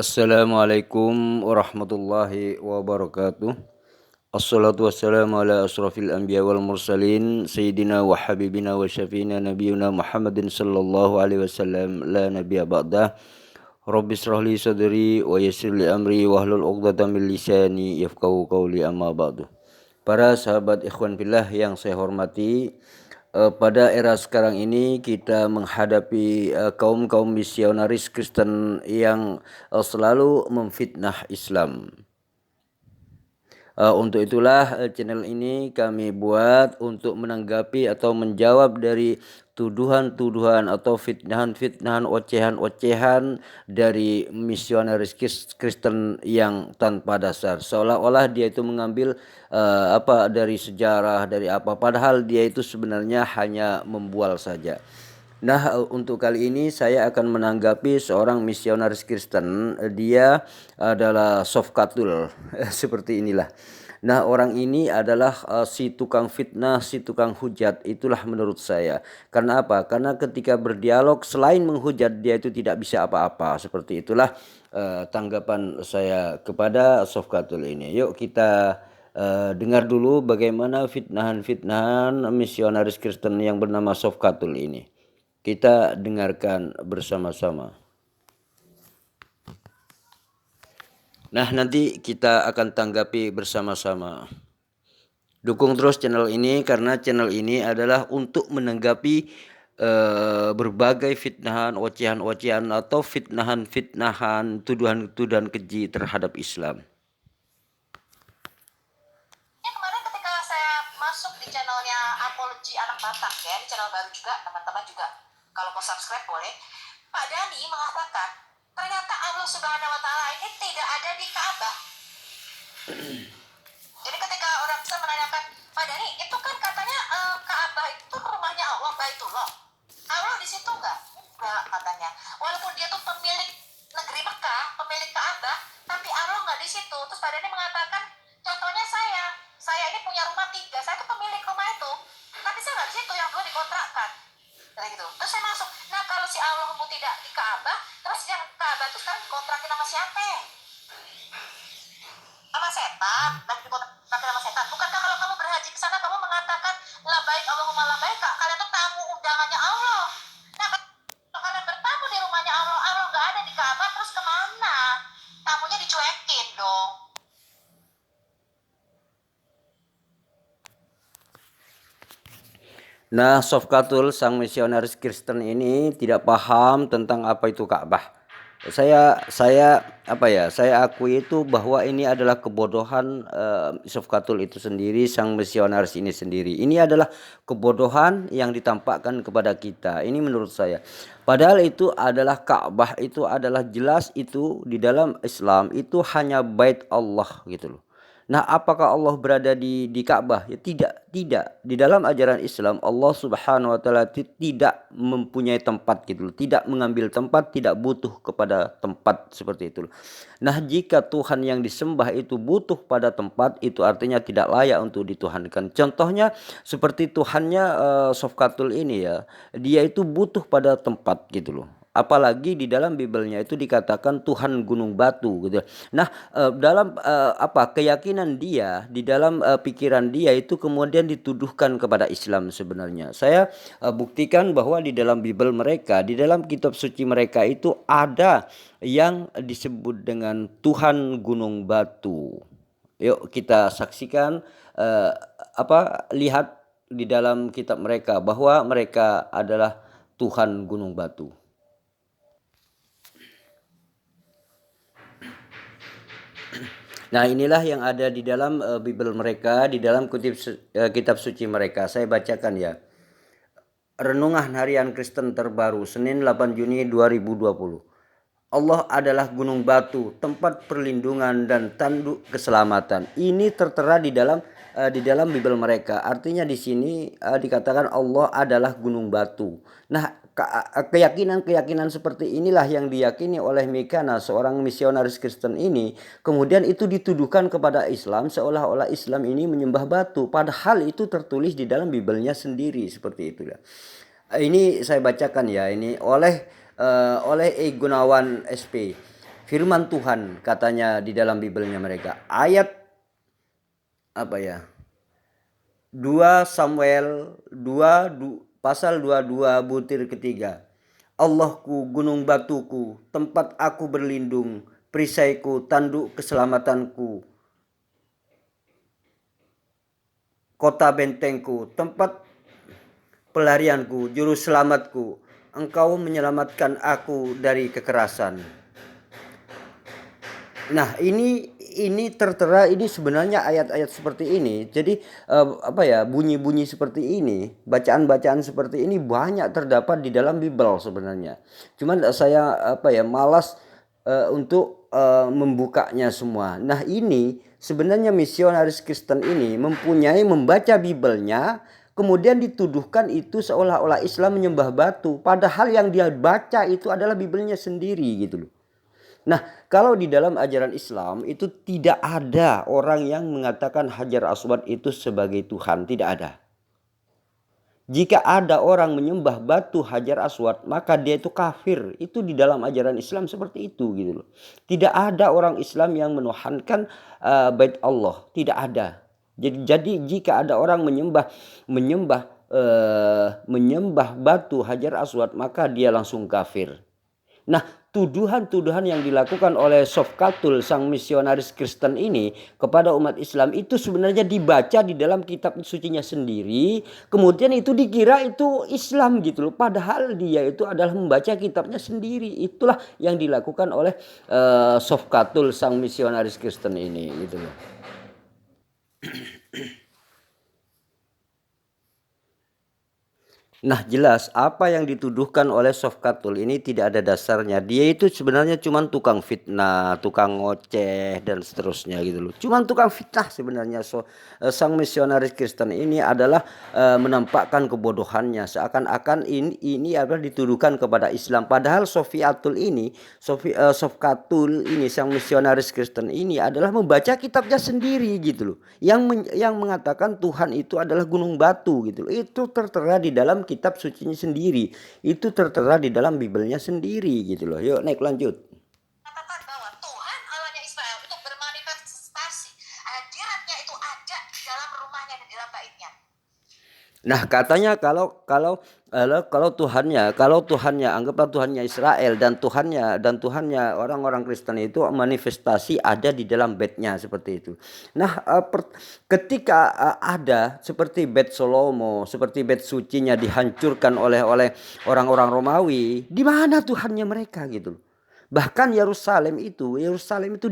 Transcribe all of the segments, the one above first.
Assalamualaikum warahmatullahi wabarakatuh. Assalatu wassalamu ala asrafil anbiya wal mursalin Sayyidina wa habibina wa syafiina nabiyuna Muhammadin sallallahu alaihi wasallam la nabiyya ba'dah. Rabbi israh li sadri wa yassir li amri wahlul 'uqdatam min lisani yafqahu qawli amma ba'du. Para sahabat ikhwan fillah yang saya hormati, pada era sekarang ini kita menghadapi kaum-kaum misionaris Kristen yang selalu memfitnah Islam. Untuk itulah channel ini kami buat untuk menanggapi atau menjawab dari tuduhan-tuduhan atau fitnahan-fitnahan, ocehan-ocehan dari misionaris Kristen yang tanpa dasar. Seolah-olah dia itu mengambil dari sejarah, dari apa, padahal dia itu sebenarnya hanya membual saja. Nah, untuk kali ini saya akan menanggapi seorang misionaris Kristen. Dia adalah Sofkatul seperti inilah. Nah, orang ini adalah si tukang fitnah, si tukang hujat. Itulah menurut saya. Karena apa? Karena ketika berdialog selain menghujat dia itu tidak bisa apa-apa. Seperti itulah tanggapan saya kepada Sofkatul ini. Yuk kita dengar dulu bagaimana fitnahan-fitnahan misionaris Kristen yang bernama Sofkatul ini. Kita dengarkan bersama-sama. Nah, nanti kita akan tanggapi bersama-sama. Dukung terus channel ini karena channel ini adalah untuk menanggapi berbagai fitnahan, ocehan-ocehan atau fitnahan-fitnahan, tuduhan-tuduhan keji terhadap Islam. Kemarin ketika saya masuk di channelnya Apologi Anak Batak ya, di channel baru juga, teman-teman juga kalau mau subscribe boleh. Pak Dhani mengatakan ternyata Allah Subhanahu Wa Taala ini tidak ada di Ka'bah. Jadi ketika orang bisa menanyakan, Pak Dhani itu kan katanya Ka'bah itu rumahnya Allah, Baitullah. Allah di situ nggak katanya. Walaupun dia tuh pemilik negeri Mekah, pemilik Ka'bah, tapi Allah nggak di situ. Terus Pak Dhani mengatakan, contohnya saya ini punya rumah 3, saya tuh pemilik rumah itu, tapi saya nggak di situ, yang 2 dikontrakkan. Kayak gitu. Terus saya masuk. Nah kalau si Allahmu tidak di Ka'bah, terus yang Ka'bah itu sekarang dikontrakin sama siapa? Sama setan. Dan dikontrakin sama setan. Bukankah kalau kamu berhaji ke sana kamu mengatakan labaik Allahumma labaik, kalian tuh tamu undangannya Allah. Nah kalau kalian bertamu di rumahnya Allah, Allah nggak ada di Ka'bah, terus kemana? Tamunya dicuekin dong. Nah, Sofkatul sang misionaris Kristen ini tidak paham tentang apa itu Ka'bah. Saya akui itu bahwa ini adalah kebodohan Sofkatul itu sendiri, sang misionaris ini sendiri. Ini adalah kebodohan yang ditampakkan kepada kita. Ini menurut saya. Padahal itu adalah Ka'bah, itu adalah jelas itu di dalam Islam itu hanya bait Allah gitu loh. Nah, apakah Allah berada di Ka'bah? Ya tidak. Di dalam ajaran Islam Allah Subhanahu wa taala tidak mempunyai tempat gitu loh. Tidak mengambil tempat, tidak butuh kepada tempat seperti itu. Nah, jika Tuhan yang disembah itu butuh pada tempat, itu artinya tidak layak untuk dituhankan. Contohnya seperti Tuhannya Sofkatul ini ya. Dia itu butuh pada tempat gitu loh. Apalagi di dalam Bibelnya itu dikatakan Tuhan gunung batu gitu. Nah, dalam keyakinan dia, di dalam pikiran dia itu kemudian dituduhkan kepada Islam sebenarnya. Saya buktikan bahwa di dalam Bibel mereka, di dalam kitab suci mereka itu ada yang disebut dengan Tuhan gunung batu. Yuk kita saksikan lihat di dalam kitab mereka bahwa mereka adalah Tuhan gunung batu. Nah, inilah yang ada di dalam Bibel mereka, di dalam kitab suci mereka. Saya bacakan ya. Renungan Harian Kristen terbaru, Senin 8 Juni 2020. Allah adalah gunung batu, tempat perlindungan dan tanduk keselamatan. Ini tertera di dalam Bibel mereka. Artinya di sini dikatakan Allah adalah gunung batu. Nah, keyakinan seperti inilah yang diyakini oleh Mikana, seorang misionaris Kristen ini. Kemudian itu dituduhkan kepada Islam seolah-olah Islam ini menyembah batu. Padahal itu tertulis di dalam Bibelnya sendiri seperti itu ya. Ini saya bacakan ya, ini oleh E. Gunawan SP. firman Tuhan katanya di dalam Bibelnya mereka. Ayat apa ya? 2 Samuel 2 pasal 22 butir ketiga. Allahku, gunung batuku, tempat aku berlindung, perisaiku, tanduk keselamatanku, kota bentengku, tempat pelarianku, juru selamatku. Engkau menyelamatkan aku dari kekerasan. Nah, ini tertera, ini sebenarnya ayat-ayat seperti ini. Jadi apa ya, bunyi-bunyi seperti ini, bacaan-bacaan seperti ini banyak terdapat di dalam Bible sebenarnya. Cuman saya apa ya, malas untuk membukanya semua. Nah, ini sebenarnya misionaris Kristen ini membaca Biblenya, kemudian dituduhkan itu seolah-olah Islam menyembah batu, padahal yang dia baca itu adalah Biblenya sendiri gitu loh. Nah, kalau di dalam ajaran Islam itu tidak ada orang yang mengatakan Hajar Aswad itu sebagai Tuhan, tidak ada. Jika ada orang menyembah batu Hajar Aswad, maka dia itu kafir. Itu di dalam ajaran Islam seperti itu gitu loh. Tidak ada orang Islam yang menuhankan bait Allah, tidak ada. Jadi jika ada orang menyembah batu Hajar Aswad, maka dia langsung kafir. Nah, tuduhan-tuduhan yang dilakukan oleh Sofkatul, sang misionaris Kristen ini kepada umat Islam itu sebenarnya dibaca di dalam kitab sucinya sendiri, kemudian itu dikira itu Islam gitu loh, padahal dia itu adalah membaca kitabnya sendiri. Itulah yang dilakukan oleh Sofkatul, sang misionaris Kristen ini gitu loh. Nah, jelas apa yang dituduhkan oleh Sofkatul ini tidak ada dasarnya. Dia itu sebenarnya cuma tukang fitnah, tukang ngoceh dan seterusnya gitu loh. Cuma tukang fitnah sebenarnya. Sang misionaris Kristen ini adalah menampakkan kebodohannya, seakan-akan ini adalah dituduhkan kepada Islam. Padahal Sofkatul ini sang misionaris Kristen ini adalah membaca kitabnya sendiri gitu loh. Yang mengatakan Tuhan itu adalah gunung batu gitu loh. Itu tertera di dalam kitab sucinya sendiri, itu tertera di dalam Bibelnya sendiri gitu loh. Yuk naik lanjut. Katakan bahwa Tuhan Allahnya Israel itu bermanifestasi, hadiratnya itu ada di dalam rumahnya dan di dalam baitnya. Nah, katanya kalau Tuhannya anggaplah Tuhannya Israel dan Tuhannya orang-orang Kristen itu manifestasi ada di dalam baitnya seperti itu. Nah, ketika ada seperti bait Salomo, seperti bait sucinya dihancurkan oleh orang-orang Romawi, di mana Tuhannya mereka gitu. Bahkan Yerusalem itu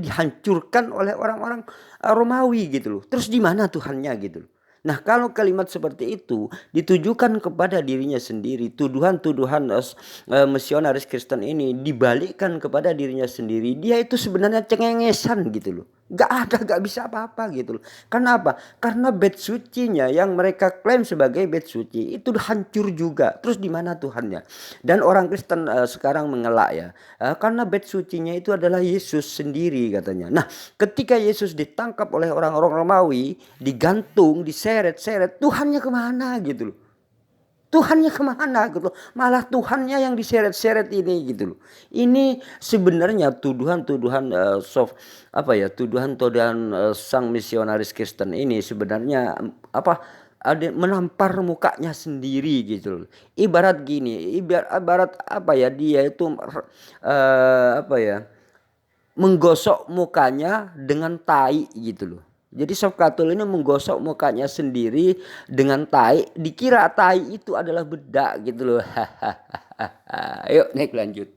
dihancurkan oleh orang-orang Romawi gitu loh. Terus di mana Tuhannya gitu loh. Nah, kalau kalimat seperti itu ditujukan kepada dirinya sendiri, tuduhan-tuduhan misionaris Kristen ini dibalikkan kepada dirinya sendiri, dia itu sebenarnya cengengesan gitu loh. Gak bisa apa-apa gitu loh. Karena apa? Karena bait sucinya yang mereka klaim sebagai bait suci itu hancur juga. Terus di mana Tuhannya? Dan orang Kristen sekarang mengelak ya. Karena bait sucinya itu adalah Yesus sendiri katanya. Nah, ketika Yesus ditangkap oleh orang-orang Romawi, digantung, diseret-seret, Tuhannya kemana gitu loh. Tuhannya kemana gitu loh. Malah Tuhannya yang diseret-seret ini gitu loh. Ini sebenarnya tuduhan-tuduhan tuduhan-tuduhan sang misionaris Kristen ini sebenarnya ada menampar mukanya sendiri gitu loh. Ibarat gini, ibarat apa ya, dia itu menggosok mukanya dengan tai gitu loh. Jadi Sofkatul ini menggosok mukanya sendiri dengan tai, dikira tai itu adalah bedak gitu loh. Yuk naik lanjut.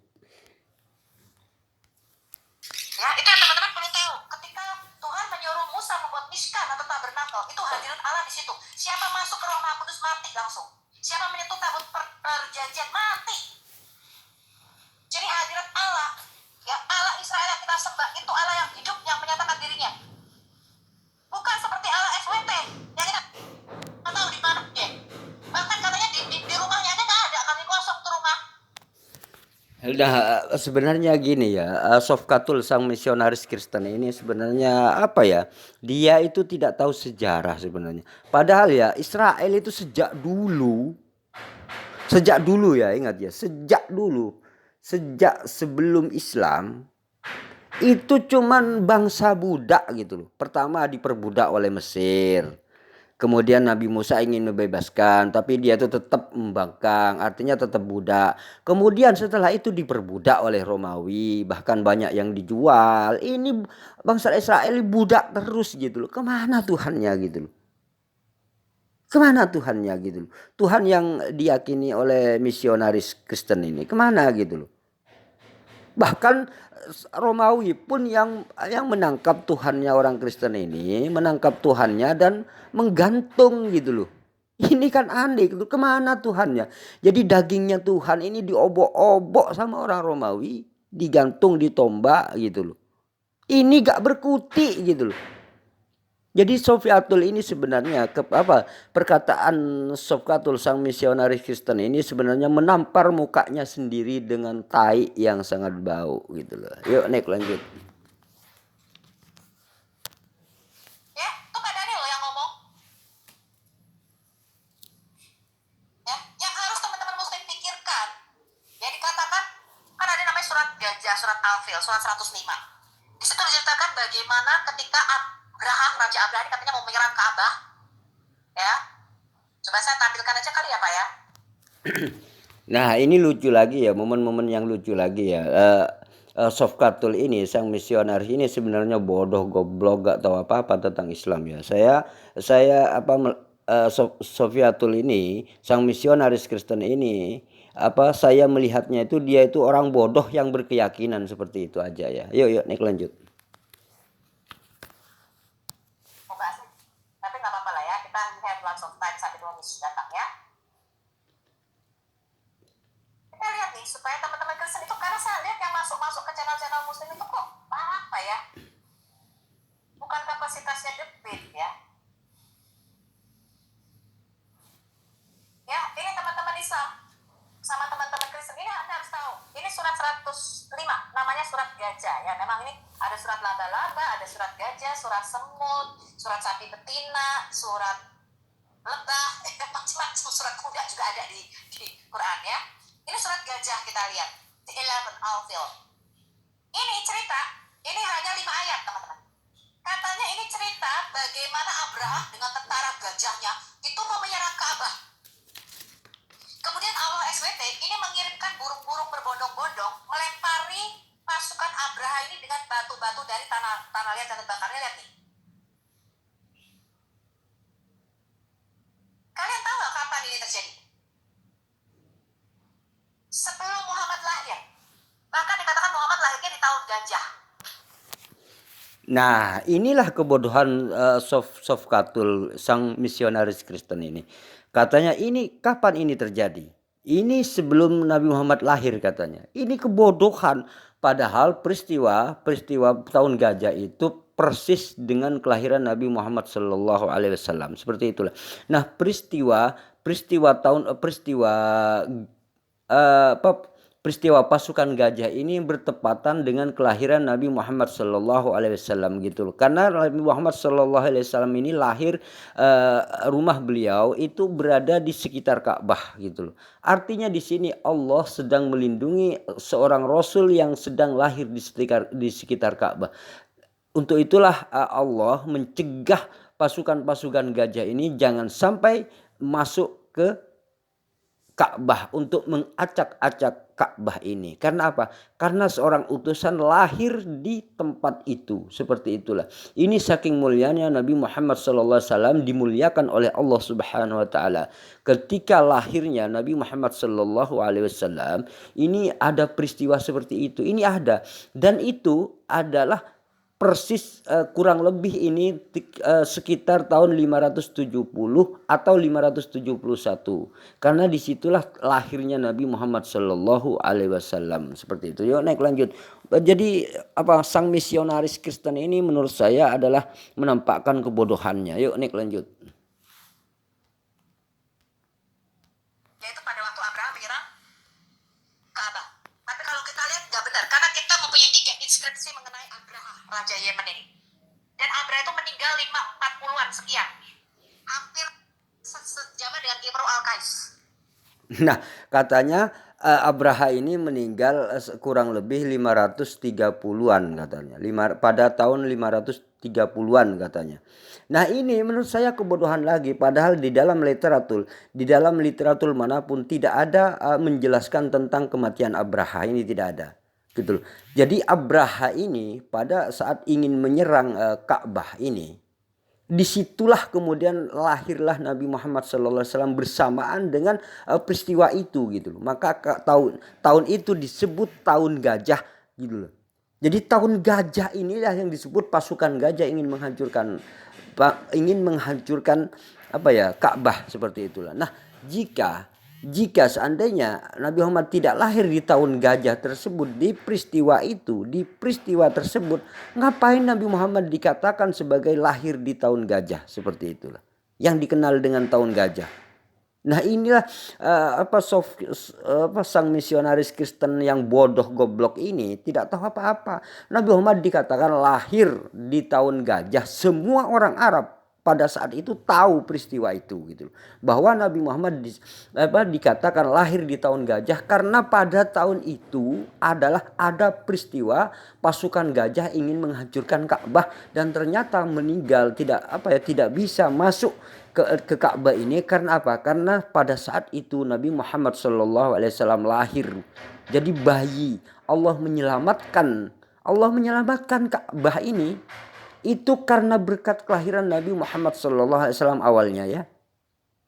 Ya, itu yang teman-teman perlu tahu. Ketika Tuhan menyuruh Musa membuat Mishkan atau tabernakel, itu hadirat Allah di situ. Siapa masuk ke Ruang Maha Kudus mati langsung. Siapa menyentuh tabut perjanjian mati. Jadi hadirat Allah, ya Allah Israel yang kita sembah itu Allah yang hidup, yang menyatakan dirinya. Bukan seperti Allah SWT yang kita nggak tahu di mana dia. Bahkan katanya di rumahnya aja nggak ada, kami kosong tuh rumah. Nah, sebenarnya gini ya, Sofkatul sang misionaris Kristen ini sebenarnya apa ya? Dia itu tidak tahu sejarah sebenarnya. Padahal ya Israel itu sejak dulu ya, ingat ya, sejak sebelum Islam itu cuman bangsa budak gitu loh. Pertama diperbudak oleh Mesir. Kemudian Nabi Musa ingin membebaskan, tapi dia itu tetap membangkang, artinya tetap budak. Kemudian setelah itu diperbudak oleh Romawi, bahkan banyak yang dijual. Ini bangsa Israel budak terus gitu loh. Kemana Tuhannya gitu loh? Kemana Tuhannya gitu loh? Tuhan yang diyakini oleh misionaris Kristen ini kemana gitu loh? Bahkan Romawi pun yang menangkap Tuhannya orang Kristen ini, menangkap Tuhannya dan menggantung gitu loh. Ini kan aneh gitu. Kemana Tuhannya? Jadi dagingnya Tuhan ini diobok-obok sama orang Romawi, digantung, ditombak gitu loh. Ini gak berkutik gitu loh. Jadi Sofiatul ini sebenarnya perkataan Sofiatul sang misionaris Kristen ini sebenarnya menampar mukanya sendiri dengan tai yang sangat bau gitu loh. Yuk Nek lanjut. Ya, itu Pak Dani loh yang ngomong. Ya, yang harus teman-teman muslim pikirkan. Ya dikatakan kan ada namanya surat gajah, surat Al-Fil, surat 105. Di situ diceritakan bagaimana ketika Abraham, Raja Abraham katanya mau menyerang Ka'bah. Ya. Coba saya tampilkan aja kali ya, Pak ya. Nah ini lucu lagi ya, momen-momen yang lucu lagi ya. Sofkatul ini sang misionaris ini sebenarnya bodoh, goblok, gak tahu apa-apa tentang Islam ya. Sofiatul ini sang misionaris Kristen ini saya melihatnya itu dia itu orang bodoh yang berkeyakinan seperti itu aja ya. Yuk Nek lanjut. Mau bahas nih. Tapi nggak apa-apa lah ya. Kita have lots of time sampai dua minggu datang ya. Kita lihat nih supaya teman-teman Kristen itu karena saya lihat yang masuk-masuk ke channel-channel muslim itu kok apa ya? Bukan kapasitasnya debate ya. Ya, ini teman-teman Islam sama teman-teman Kristen ini Anda harus tahu. Ini surat 105, namanya surat gajah ya. Memang ini ada surat laba-laba, ada surat gajah, surat semut, surat sapi betina, surat lebah, macam-macam surat kuda juga ada di Quran ya. Ini surat gajah kita lihat, the 11 Al-Fil. Ini cerita, ini hanya 5 ayat teman-teman. Katanya ini cerita bagaimana Abraham dengan tentara gajahnya itu mau menyerang Ka'bah. Kemudian Allah SWT ini mengirimkan burung-burung berbondong-bondong melempari pasukan Abraham ini dengan batu-batu dari tanah liat dan terbakarnya. Lihat nih. Kalian tahu nggak kapan ini terjadi? Sebelum Muhammad lahir. Bahkan dikatakan Muhammad lahirnya di tahun gajah. Nah inilah kebodohan Sofkatul sang misionaris Kristen ini. Katanya ini kapan ini terjadi? Ini sebelum Nabi Muhammad lahir katanya. Ini kebodohan. Padahal peristiwa tahun gajah itu persis dengan kelahiran Nabi Muhammad Shallallahu Alaihi Wasallam. Seperti itulah. Nah peristiwa pasukan gajah ini bertepatan dengan kelahiran Nabi Muhammad Shallallahu Alaihi Wasallam gitu loh. Karena Nabi Muhammad Shallallahu Alaihi Wasallam ini lahir, rumah beliau itu berada di sekitar Ka'bah gitu loh. Artinya di sini Allah sedang melindungi seorang Rasul yang sedang lahir di sekitar Ka'bah. Untuk itulah Allah mencegah pasukan-pasukan gajah ini jangan sampai masuk ke Ka'bah untuk mengacak-acak Ka'bah ini. Karena apa? Karena seorang utusan lahir di tempat itu. Seperti itulah. Ini saking mulianya Nabi Muhammad SAW dimuliakan oleh Allah Subhanahu wa taala. Ketika lahirnya Nabi Muhammad SAW, ini ada peristiwa seperti itu. Ini ada, dan itu adalah persis kurang lebih ini sekitar tahun 570 atau 571. Karena disitulah lahirnya Nabi Muhammad Shallallahu Alaihi Wasallam. Seperti itu. Yuk naik lanjut. Jadi sang misionaris Kristen ini menurut saya adalah menampakkan kebodohannya. Yuk naik lanjut. Yaitu pada waktu Abraham menyerang Ka'bah. Tapi kalau kita lihat nggak benar, karena kita mempunyai 3 inskripsi mengenai Abraham, Raja Yemen ini. Dan Abraham itu meninggal 540-an sekian. Hampir sejaman dengan Imru Al-Qais. Nah katanya Abraha ini meninggal kurang lebih 530-an katanya. Pada tahun 530-an katanya. Nah, ini menurut saya kebodohan lagi, padahal di dalam literatur manapun tidak ada menjelaskan tentang kematian Abraha ini, tidak ada. Gitu loh. Jadi Abraha ini pada saat ingin menyerang Ka'bah ini, disitulah kemudian lahirlah Nabi Muhammad SAW bersamaan dengan peristiwa itu gitu loh. Maka tahun itu disebut tahun gajah gitu loh. Jadi tahun gajah inilah yang disebut pasukan gajah ingin menghancurkan apa ya, Ka'bah, seperti itulah. Nah, jika seandainya Nabi Muhammad tidak lahir di tahun gajah tersebut, di peristiwa tersebut, ngapain Nabi Muhammad dikatakan sebagai lahir di tahun gajah, seperti itulah yang dikenal dengan tahun gajah. Nah, inilah sang misionaris Kristen yang bodoh goblok ini tidak tahu apa-apa. Nabi Muhammad dikatakan lahir di tahun gajah, semua orang Arab pada saat itu tahu peristiwa itu gitu, bahwa Nabi Muhammad dikatakan lahir di tahun gajah karena pada tahun itu adalah ada peristiwa pasukan gajah ingin menghancurkan Ka'bah dan ternyata meninggal, tidak bisa masuk ke Ka'bah ini. Karena apa? Karena pada saat itu Nabi Muhammad SAW lahir jadi bayi. Allah menyelamatkan Ka'bah ini itu karena berkat kelahiran Nabi Muhammad SAW awalnya ya.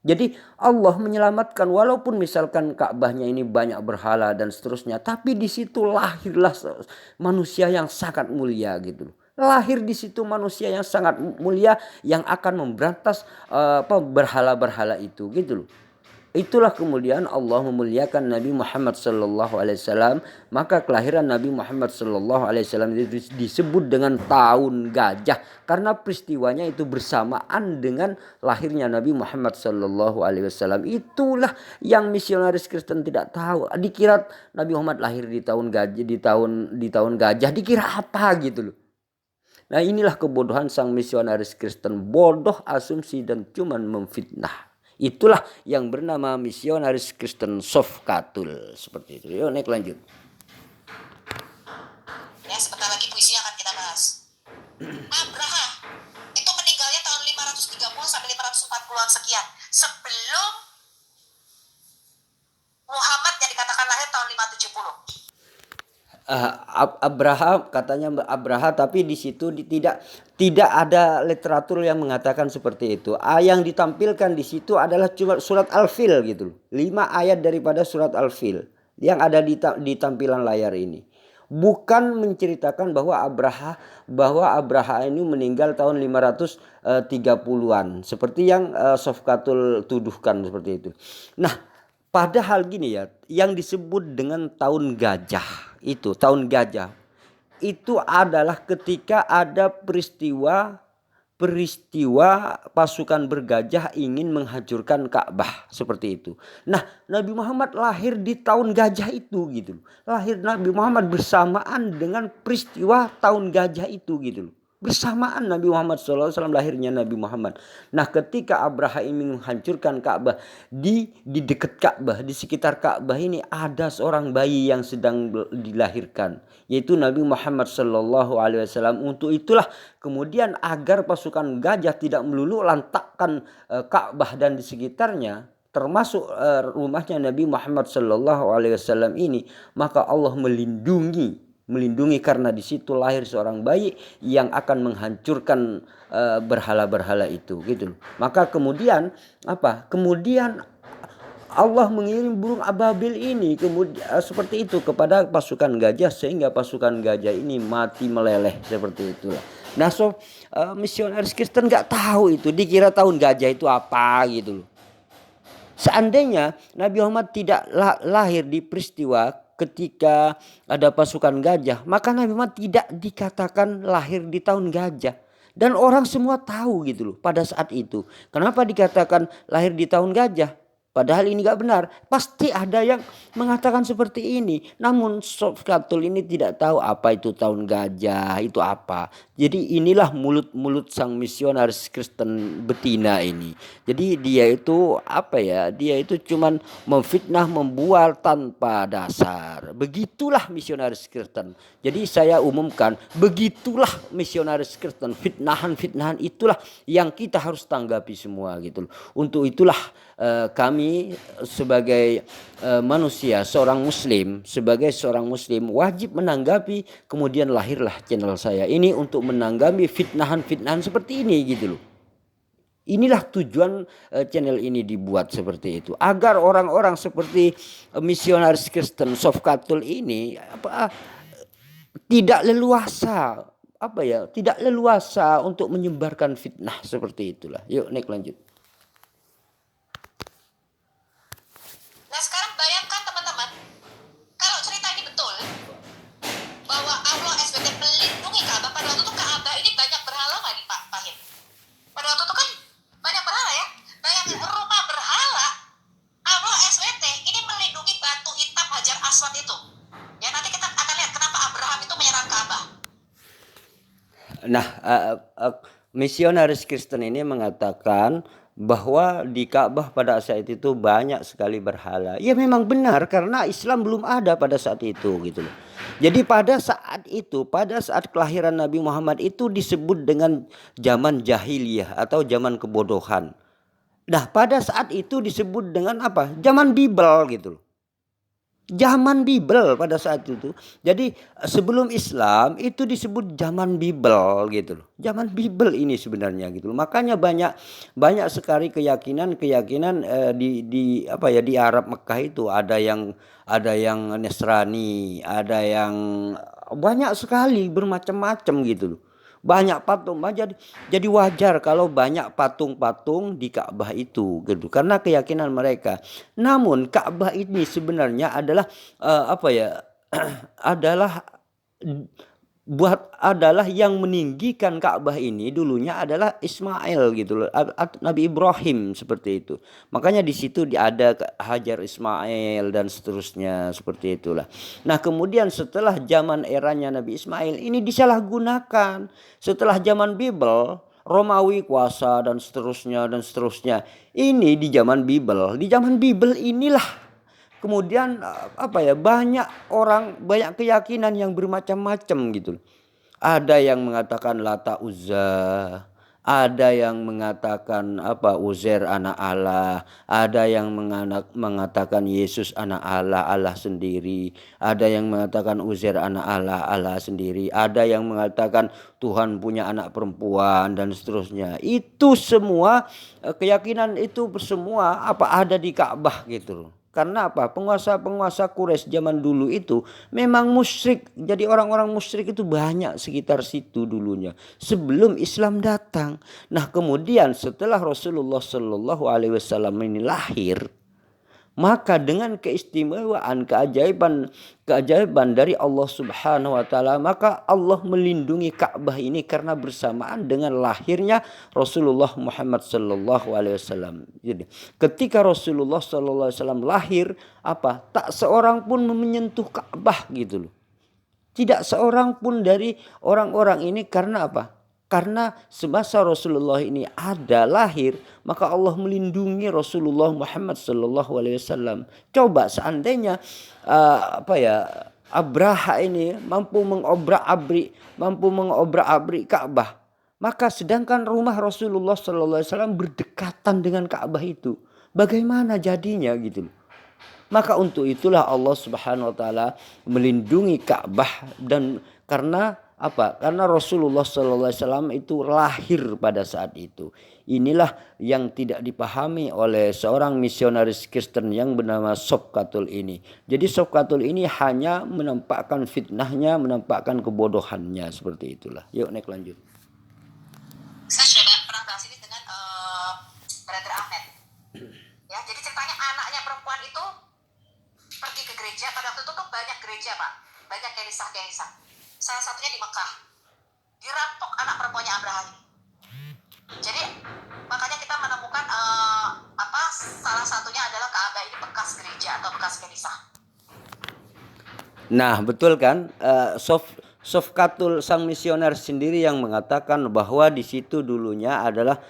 Jadi Allah menyelamatkan, walaupun misalkan Ka'bahnya ini banyak berhala dan seterusnya, tapi di situ lahirlah manusia yang sangat mulia gitu. Lahir di situ manusia yang sangat mulia yang akan memberantas berhala-berhala itu gitu loh. Itulah kemudian Allah memuliakan Nabi Muhammad SAW. Maka kelahiran Nabi Muhammad SAW itu disebut dengan tahun gajah karena peristiwanya itu bersamaan dengan lahirnya Nabi Muhammad SAW. Itulah yang misionaris Kristen tidak tahu. Dikira Nabi Muhammad lahir di tahun gajah, di tahun gajah, dikira apa gitu loh. Nah, inilah kebodohan sang misionaris Kristen, bodoh asumsi dan cuman memfitnah. Itulah yang bernama misionaris Kristen Sofkatul, seperti itu. Yuk naik lanjut. Ya, sebentar lagi puisinya akan kita bahas. Abraha itu meninggalnya tahun 530 sampai 540-an sekian, sebelum Muhammad yang dikatakan lahir tahun 570. Abraha, katanya Abraha, tapi di situ tidak ada literatur yang mengatakan seperti itu. Yang ditampilkan di situ adalah cuma surat Al-Fil gitu loh. 5 ayat daripada surat Al-Fil yang ada di tampilan layar ini. Bukan menceritakan bahwa Abraha ini meninggal tahun 530-an seperti yang Sofkatul tuduhkan seperti itu. Nah, padahal gini ya, yang disebut dengan tahun gajah itu adalah ketika ada peristiwa pasukan bergajah ingin menghancurkan Ka'bah, seperti itu. Nah, Nabi Muhammad lahir di tahun gajah itu gitu. Lahir Nabi Muhammad bersamaan dengan peristiwa tahun gajah itu gitu. Bersamaan Nabi Muhammad SAW lahirnya Nabi Muhammad. Nah, ketika Abraha ingin menghancurkan Ka'bah, di dekat Ka'bah, di sekitar Ka'bah ini ada seorang bayi yang sedang dilahirkan, yaitu Nabi Muhammad SAW. Untuk itulah kemudian agar pasukan gajah tidak melulu lantakkan Ka'bah dan di sekitarnya, termasuk rumahnya Nabi Muhammad SAW ini, maka Allah melindungi karena di situ lahir seorang bayi yang akan menghancurkan berhala-berhala itu gitu. Maka kemudian Allah mengirim burung ababil ini seperti itu kepada pasukan gajah sehingga pasukan gajah ini mati meleleh, seperti itulah. Nah, misionaris Kristen nggak tahu itu, dikira tahun gajah itu apa gitu loh. Seandainya Nabi Muhammad tidak lahir di peristiwa ketika ada pasukan gajah, maka Nabi Muhammad tidak dikatakan lahir di tahun gajah. Dan orang semua tahu gitu loh pada saat itu. Kenapa dikatakan lahir di tahun gajah? Padahal ini gak benar. Pasti ada yang mengatakan seperti ini. Namun Sofkatul ini tidak tahu apa itu tahun gajah, itu apa. Jadi inilah mulut-mulut sang misionaris Kristen betina ini. Jadi dia itu apa ya? Dia itu cuman memfitnah, membual tanpa dasar. Begitulah misionaris Kristen. Jadi saya umumkan, begitulah misionaris Kristen. Fitnahan-fitnahan itulah yang kita harus tanggapi semua gitu. Untuk itulah kami sebagai manusia, seorang muslim wajib menanggapi. Kemudian lahirlah channel saya ini untuk menanggapi fitnahan-fitnahan seperti ini gitu loh. Inilah tujuan channel ini dibuat seperti itu, agar orang-orang seperti misionaris Kristen Sofkatul ini tidak leluasa tidak leluasa untuk menyebarkan fitnah seperti itulah. Yuk naik lanjut. Nah sekarang bayangkan teman-teman, kalau cerita ini betul, bahwa Allah SWT melindungi Ka'bah. Pada waktu itu Ka'bah ini banyak berhala nggak nih Pak Fahim? Pada waktu itu kan banyak berhala ya. Bayangin rumah berhala, Allah SWT ini melindungi batu hitam Hajar Aswad itu. Ya nanti kita akan lihat kenapa Abraham itu menyerang Ka'bah. Nah, misionaris Kristen ini mengatakan bahwa di Ka'bah pada saat itu banyak sekali berhala. Ya memang benar, karena Islam belum ada pada saat itu gitu loh. Jadi pada saat kelahiran Nabi Muhammad itu disebut dengan zaman jahiliyah atau zaman kebodohan. Nah, pada saat itu disebut dengan apa? Zaman Bible gitu loh. Zaman Bible pada saat itu. Jadi sebelum Islam itu disebut zaman Bible gitu loh. Zaman Bible ini sebenarnya gitu loh. Makanya banyak sekali keyakinan di Arab Mekah itu ada yang Nasrani, ada yang banyak sekali bermacam-macam gitu loh. Banyak patung, jadi wajar kalau banyak patung-patung di Ka'bah itu gitu, karena keyakinan mereka. Namun Ka'bah ini sebenarnya adalah adalah yang meninggikan Ka'bah ini dulunya adalah Ismail gitu loh, Nabi Ibrahim seperti itu. Makanya di situ ada Hajar Ismail dan seterusnya seperti itulah. Nah, kemudian setelah zaman eranya Nabi Ismail ini disalahgunakan. Setelah zaman Bible, Romawi kuasa dan seterusnya dan seterusnya. Ini di zaman Bible inilah kemudian banyak keyakinan yang bermacam-macam gitu. Ada yang mengatakan Lata Uzza, ada yang mengatakan Uzair anak Allah, ada yang mengatakan Yesus anak Allah, Allah sendiri, ada yang mengatakan Uzair anak Allah, Allah sendiri, ada yang mengatakan Tuhan punya anak perempuan dan seterusnya. Itu semua keyakinan itu semua ada di Ka'bah gitu. Karena apa? Penguasa-penguasa Quraisy zaman dulu itu memang musyrik. Jadi orang-orang musyrik itu banyak sekitar situ dulunya sebelum Islam datang. Nah, kemudian setelah Rasulullah Shallallahu Alaihi Wasallam ini lahir, maka dengan keistimewaan keajaiban dari Allah Subhanahu wa taala, maka Allah melindungi Ka'bah ini karena bersamaan dengan lahirnya Rasulullah Muhammad sallallahu alaihi wasallam. Jadi, ketika Rasulullah sallallahu alaihi wasallam lahir, tak seorang pun menyentuh Ka'bah gitu loh. Tidak seorang pun dari orang-orang ini, karena apa? Karena semasa Rasulullah ini ada lahir, maka Allah melindungi Rasulullah Muhammad sallallahu alaihi wasallam. Coba seandainya Abraha ini mampu mengobrak-abrik Ka'bah, maka sedangkan rumah Rasulullah sallallahu alaihi wasallam berdekatan dengan Ka'bah itu, bagaimana jadinya gitu. Maka untuk itulah Allah Subhanahu wa taala melindungi Ka'bah, dan karena karena Rasulullah sallallahu alaihi wasallam itu lahir pada saat itu. Inilah yang tidak dipahami oleh seorang misionaris Kristen yang bernama Sofkatul ini. Jadi Sofkatul ini hanya menampakkan fitnahnya, menampakkan kebodohannya, seperti itulah. Yuk naik lanjut. Saya sudah pernah bahas ini dengan Brother Ahmed. Ya, jadi ceritanya anaknya perempuan itu pergi ke gereja. Pada waktu itu tuh banyak gereja Pak, banyak kenisah. Salah satunya di Mekah, dirampok anak perempuannya Abraham. Jadi makanya kita menemukan salah satunya adalah Ka'bah ini bekas gereja atau bekas kanisa. Nah, betul kan? Sofkatul sang misioner sendiri yang mengatakan bahwa di situ dulunya adalah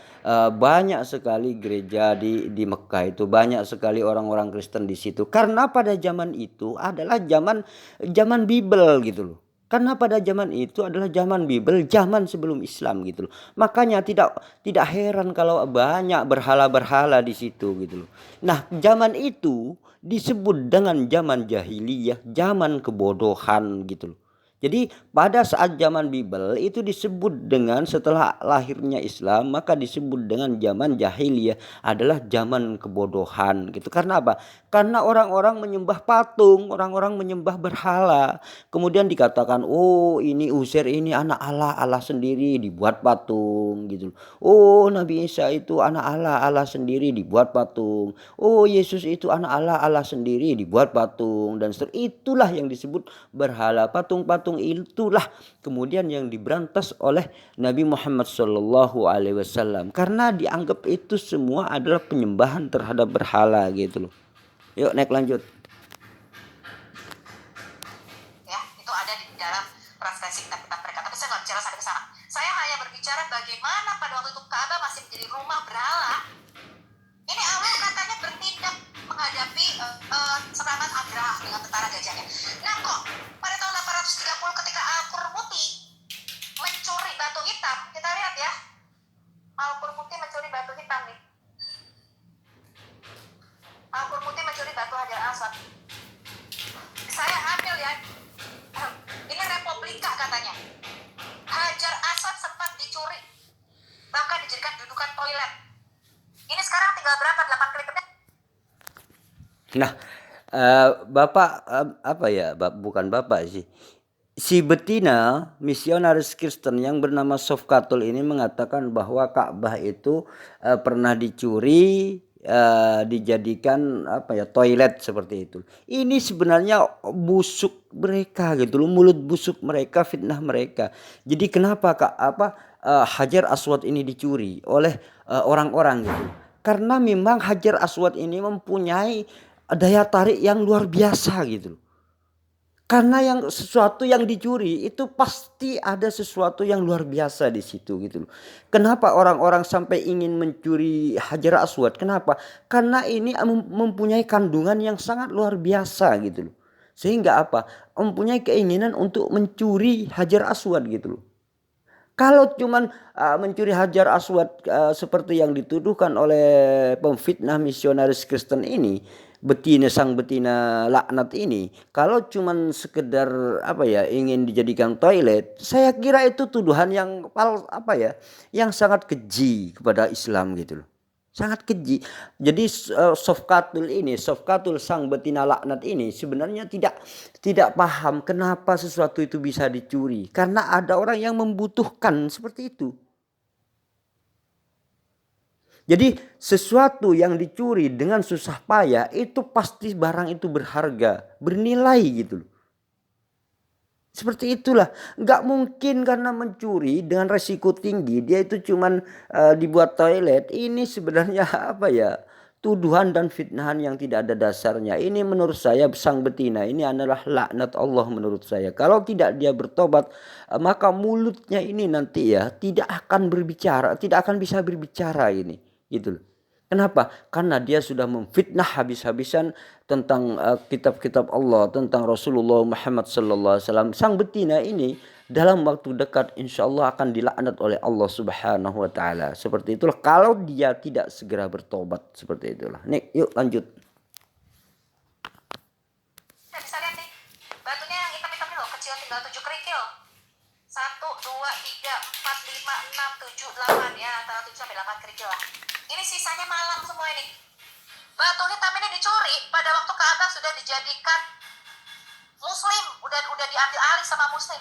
banyak sekali gereja di Mekah itu, banyak sekali orang-orang Kristen di situ. Karena pada zaman itu adalah zaman Bible gitu loh. Karena pada zaman itu adalah zaman Bible, zaman sebelum Islam gitu loh. Makanya tidak heran kalau banyak berhala-berhala di situ gitu loh. Nah, zaman itu disebut dengan zaman jahiliyah, zaman kebodohan gitu loh. Jadi pada saat zaman Bible itu disebut dengan, setelah lahirnya Islam maka disebut dengan zaman jahiliyah, adalah zaman kebodohan gitu. Karena apa? Karena orang-orang menyembah patung, orang-orang menyembah berhala. Kemudian dikatakan, oh ini Uzair ini anak Allah, Allah sendiri, dibuat patung gitu loh. Oh Nabi Isa itu anak Allah, Allah sendiri, dibuat patung. Oh Yesus itu anak Allah, Allah sendiri, dibuat patung. Dan itulah yang disebut berhala. Patung-patung itulah kemudian yang diberantas oleh Nabi Muhammad SAW, karena dianggap itu semua adalah penyembahan terhadap berhala gitu loh. Yuk naik lanjut. Ya, itu ada di dalam referensi kitab-kitab mereka. Tapi saya nggak bicara sampai ke sana. Saya hanya berbicara bagaimana pada waktu itu Ka'bah masih menjadi rumah berhala. Ini Allah katanya bertindak menghadapi serangan Abraha dengan tentara gajahnya. Nah kok pada tahun 830 ketika Al-Qurmuti mencuri batu hitam, kita lihat ya, Al-Qurmuti mencuri batu hitam nih. Al-Qurmuti mencuri batu Hajar Aswad. Saya ambil ya, ini replika katanya. Hajar Aswad sempat dicuri, bahkan dijadikan dudukan toilet. Ini sekarang tinggal berapa? 8 kali kemudian. Nah, Bapak apa ya? Bukan Bapak sih. Si betina misionaris Kristen yang bernama Sofkatul ini mengatakan bahwa Ka'bah itu pernah dicuri, dijadikan apa ya, toilet seperti itu. Ini sebenarnya busuk mereka gitu loh, mulut busuk mereka, fitnah mereka. Jadi kenapa Hajar Aswad ini dicuri oleh orang-orang gitu? Karena memang Hajar Aswad ini mempunyai daya tarik yang luar biasa gitu loh. Karena sesuatu yang dicuri itu pasti ada sesuatu yang luar biasa di situ gitu loh. Kenapa orang-orang sampai ingin mencuri Hajar Aswad? Kenapa? Karena ini mempunyai kandungan yang sangat luar biasa gitu loh. Sehingga apa? Mempunyai keinginan untuk mencuri Hajar Aswad gitu loh. Kalau cuman mencuri Hajar Aswad seperti yang dituduhkan oleh pemfitnah misionaris Kristen ini, sang betina laknat ini, kalau cuman sekedar ingin dijadikan toilet, saya kira itu tuduhan yang yang sangat keji kepada Islam gitu loh. Sangat keji. Jadi Sofkatul sang betina laknat ini sebenarnya tidak paham kenapa sesuatu itu bisa dicuri. Karena ada orang yang membutuhkan seperti itu. Jadi sesuatu yang dicuri dengan susah payah itu pasti barang itu berharga, bernilai gitu loh. Seperti itulah, nggak mungkin karena mencuri dengan resiko tinggi dia itu cuman dibuat toilet. Ini sebenarnya tuduhan dan fitnahan yang tidak ada dasarnya. Ini menurut saya sang betina ini adalah laknat Allah menurut saya. Kalau tidak dia bertobat, maka mulutnya ini nanti ya tidak akan berbicara, tidak akan bisa berbicara ini, gitu loh. Kenapa? Karena dia sudah memfitnah habis-habisan tentang kitab-kitab Allah, tentang Rasulullah Muhammad SAW. Sang betina ini dalam waktu dekat insya Allah akan dilaknat oleh Allah Subhanahu Wa Taala. Seperti itulah kalau dia tidak segera bertobat. Seperti itulah. Nih, yuk lanjut. Kita bisa lihat nih, batunya yang hitam-hitam ini loh, kecil tinggal 7 kerikil. 1, 2, 3, 4, 5, 6, 7, 8 ya, antara 7 sampai 8 kerikil lah. Ini sisanya malam semua ini. Batu hitam ini dicuri pada waktu Ka'bah sudah dijadikan Muslim, udah diambil alih sama Muslim.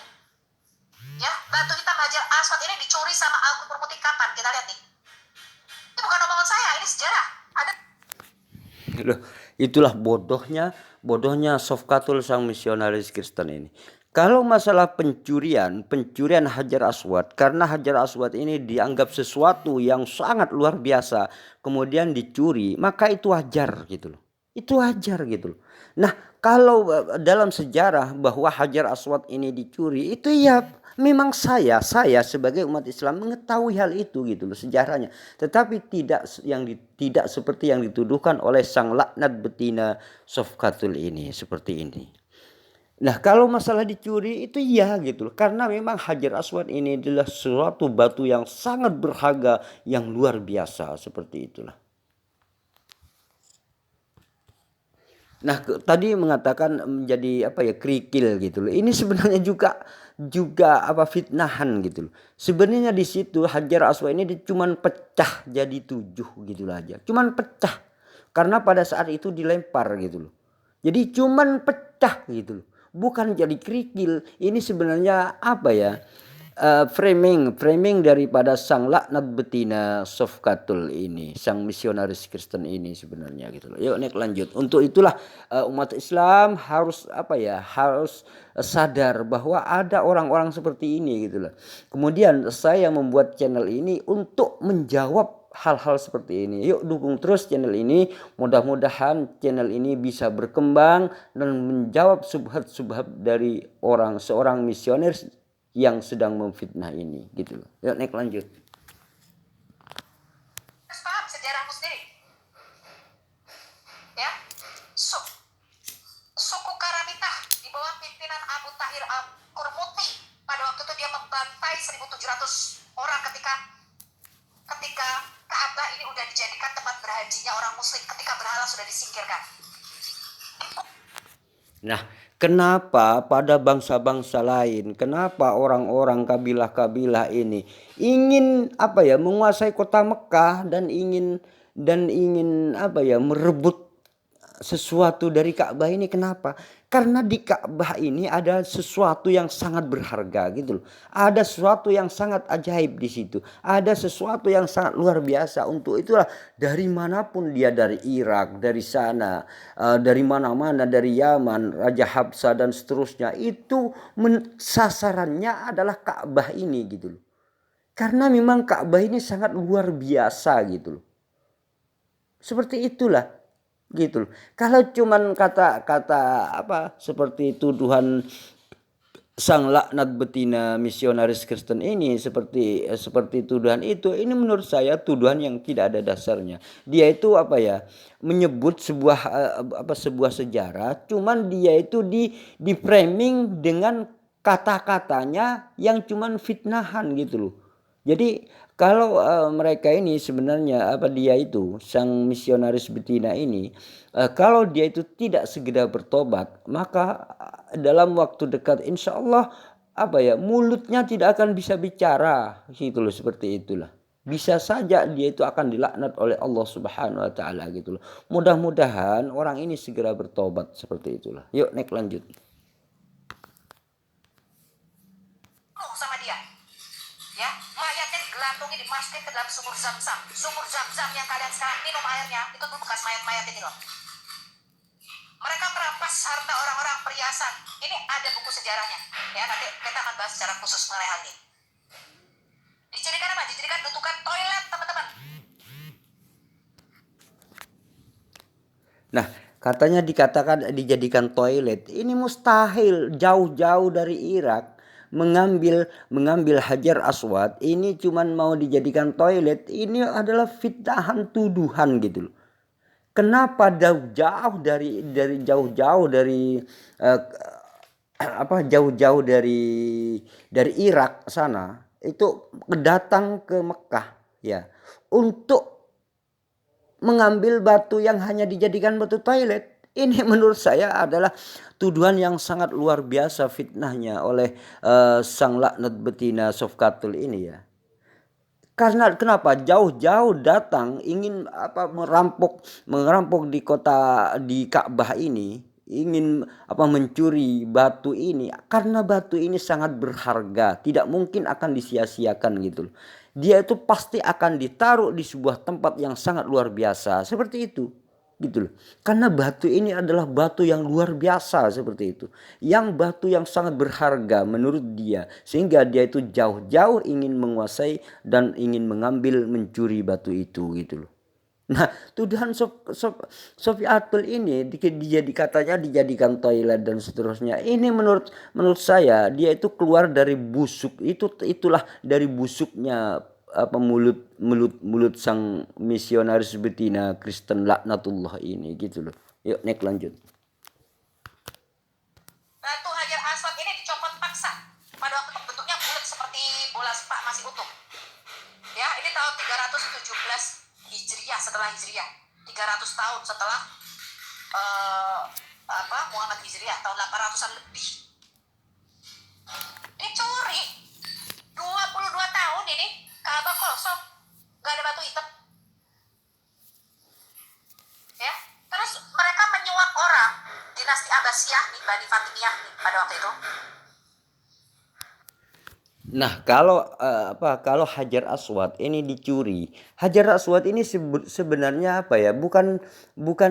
Ya, batu hitam Hajar Aswad ini dicuri sama Al-Qurmuti kapan? Kita lihat nih. Ini bukan omongan saya, ini sejarah. Ada. Itulah bodohnya Sofkatul sang misionaris Kristen ini. Kalau masalah pencurian Hajar Aswad, karena Hajar Aswad ini dianggap sesuatu yang sangat luar biasa, kemudian dicuri, maka itu wajar gitu loh. Itu wajar gitu loh. Nah, kalau dalam sejarah bahwa Hajar Aswad ini dicuri, itu ya memang saya sebagai umat Islam mengetahui hal itu gitu loh sejarahnya. Tetapi tidak seperti yang dituduhkan oleh sang laknat betina Sofkatul ini seperti ini. Nah, kalau masalah dicuri itu ya gitu loh. Karena memang Hajar Aswad ini adalah suatu batu yang sangat berharga, yang luar biasa seperti itulah. Nah, tadi mengatakan menjadi apa ya, kerikil gitu loh. Ini sebenarnya juga apa, fitnahan gitu loh. Sebenarnya di situ Hajar Aswad ini cuman pecah jadi 7 gitu lah aja. Cuman pecah. Karena pada saat itu dilempar gitu loh. Jadi cuman pecah gitu loh. Bukan jadi kerikil. Ini sebenarnya apa ya? Framing daripada sang laknat betina Sofkatul ini, sang misionaris Kristen ini sebenarnya gitu loh. Yuk naik lanjut. Untuk itulah umat Islam harus apa ya, harus sadar bahwa ada orang-orang seperti ini gitu loh. Kemudian saya membuat channel ini untuk menjawab hal-hal seperti ini. Yuk dukung terus channel ini. Mudah-mudahan channel ini bisa berkembang dan menjawab subhat-subhat dari seorang misionaris yang sedang memfitnah ini gitu loh. Yuk naik lanjut. Harus paham sejarahmu sendiri. Ya, suku Karamitah di bawah pimpinan Abu Tahir Al-Qurmuti pada waktu itu dia membantai 1.700 orang ketika Ka'bah ini udah dijadikan tempat berhajinya orang muslim, ketika berhala sudah disingkirkan. Nah, kenapa pada bangsa-bangsa lain, kenapa orang-orang kabilah-kabilah ini ingin apa ya, menguasai kota Mekah dan ingin apa ya, merebut sesuatu dari Ka'bah ini? Kenapa? Karena di Ka'bah ini ada sesuatu yang sangat berharga gitu loh. Ada sesuatu yang sangat ajaib di situ. Ada sesuatu yang sangat luar biasa. Untuk itulah dari manapun dia, dari Irak, dari sana, dari mana-mana, dari Yaman, Raja Habsah dan seterusnya, itu sasarannya adalah Ka'bah ini gitu loh. Karena memang Ka'bah ini sangat luar biasa gitu loh. Seperti itulah gitu loh. Kalau cuman kata-kata apa seperti tuduhan sang laknat betina misionaris Kristen ini, seperti tuduhan itu, ini menurut saya tuduhan yang tidak ada dasarnya. Dia itu apa ya, menyebut sebuah sejarah, cuman dia itu di framing dengan kata-katanya yang cuman fitnahan gitu loh. Jadi kalau mereka ini sebenarnya apa, dia itu sang misionaris betina ini, kalau dia itu tidak segera bertobat, maka dalam waktu dekat insya Allah apa ya, mulutnya tidak akan bisa bicara gitu loh, seperti itulah. Bisa saja dia itu akan dilaknat oleh Allah Subhanahu wa taala gitu loh. Mudah-mudahan orang ini segera bertobat, seperti itulah. Yuk naik lanjut. Sama dia, ya, mayatnya digelantungi, dimasukin ke dalam sumur Zam-Zam yang kalian sekarang minum airnya, itu tuh bekas mayat-mayat ini loh. Mereka merampas harta orang-orang, perhiasan. Ini ada buku sejarahnya, ya, nanti kita akan bahas secara khusus mengenai hal ini. Dijadikan apa? Dijadikan bentukan toilet, teman-teman. Nah, katanya dijadikan toilet. Ini mustahil, jauh-jauh dari Irak mengambil Hajar Aswad ini cuman mau dijadikan toilet. Ini adalah fitnahan, tuduhan gitu loh. Kenapa jauh-jauh dari jauh-jauh dari Irak sana itu datang ke Mekah ya, untuk mengambil batu yang hanya dijadikan batu toilet. Ini menurut saya adalah tuduhan yang sangat luar biasa, fitnahnya oleh sang laknat betina Sofkatul ini ya. Karena kenapa jauh-jauh datang ingin apa, merampok di Ka'bah ini, ingin apa, mencuri batu ini, karena batu ini sangat berharga, tidak mungkin akan disia-siakan gitu loh. Dia itu pasti akan ditaruh di sebuah tempat yang sangat luar biasa, seperti itu. gitu loh. Karena batu ini adalah batu yang luar biasa seperti itu. Yang batu yang sangat berharga menurut dia. Sehingga dia itu jauh-jauh ingin menguasai dan ingin mengambil, mencuri batu itu gitu loh. Nah, tuduhan Sofiatul ini dia katanya dijadikan toilet dan seterusnya. Ini menurut saya dia itu keluar dari busuk. Itulah dari busuknya apa mulut sang misionaris betina Kristen laknatullah ini gitu loh. Yuk next lanjut. Batu Hajar Aswad ini dicopot paksa. Pada waktu itu bentuknya bulat seperti bola sepak masih utuh. Ya, ini tahun 317 Hijriah, setelah Hijriah. 300 tahun setelah Muhammad Hijriah, tahun 800-an lebih. Dicuri 22 tahun ini, Ka'bah kosong, nggak ada batu hitam. Ya, terus mereka menyuap orang dinasti Abbasiyah nih, Bani Fatimiyah nih pada waktu itu. Nah, kalau Hajar Aswad ini dicuri. Hajar Aswad ini sebenarnya apa ya? Bukan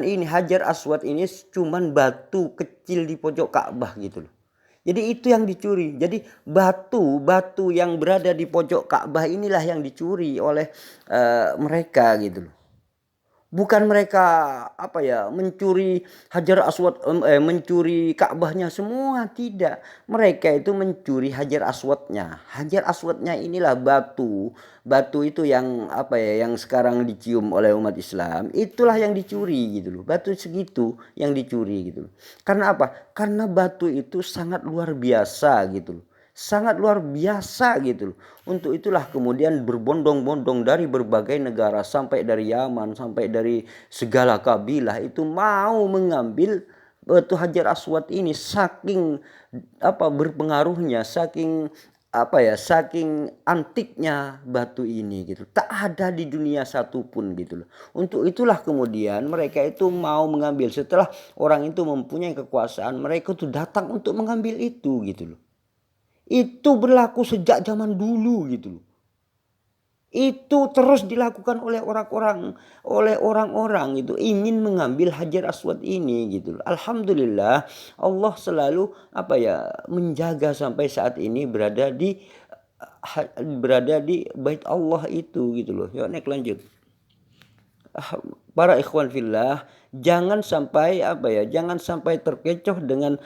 ini. Hajar Aswad ini cuman batu kecil di pojok Ka'bah gitu loh. Jadi itu yang dicuri. Jadi batu yang berada di pojok Ka'bah inilah yang dicuri oleh mereka gitu loh. Bukan mereka mencuri Hajar Aswad, mencuri Ka'bahnya semua, tidak. Mereka itu mencuri Hajar Aswadnya. Hajar Aswadnya inilah batu itu yang yang sekarang dicium oleh umat Islam. Itulah yang dicuri gitu loh. Batu segitu yang dicuri gitu loh. Karena apa? Karena batu itu sangat luar biasa gitu loh. Sangat luar biasa gitu loh. Untuk itulah kemudian berbondong-bondong dari berbagai negara, sampai dari Yaman, sampai dari segala kabilah itu mau mengambil batu Hajar Aswad ini. Saking berpengaruhnya, saking saking antiknya batu ini gitu. Tak ada di dunia satupun gitu loh. Untuk itulah kemudian mereka itu mau mengambil. Setelah orang itu mempunyai kekuasaan, mereka itu datang untuk mengambil itu gitu loh. Itu berlaku sejak zaman dulu gitu loh. Itu terus dilakukan oleh orang-orang itu ingin mengambil Hajar Aswad ini gitu loh. Alhamdulillah Allah selalu menjaga sampai saat ini berada di Bait Allah itu gitu loh. Yuk next lanjut. Para ikhwan fillah, jangan sampai terkecoh dengan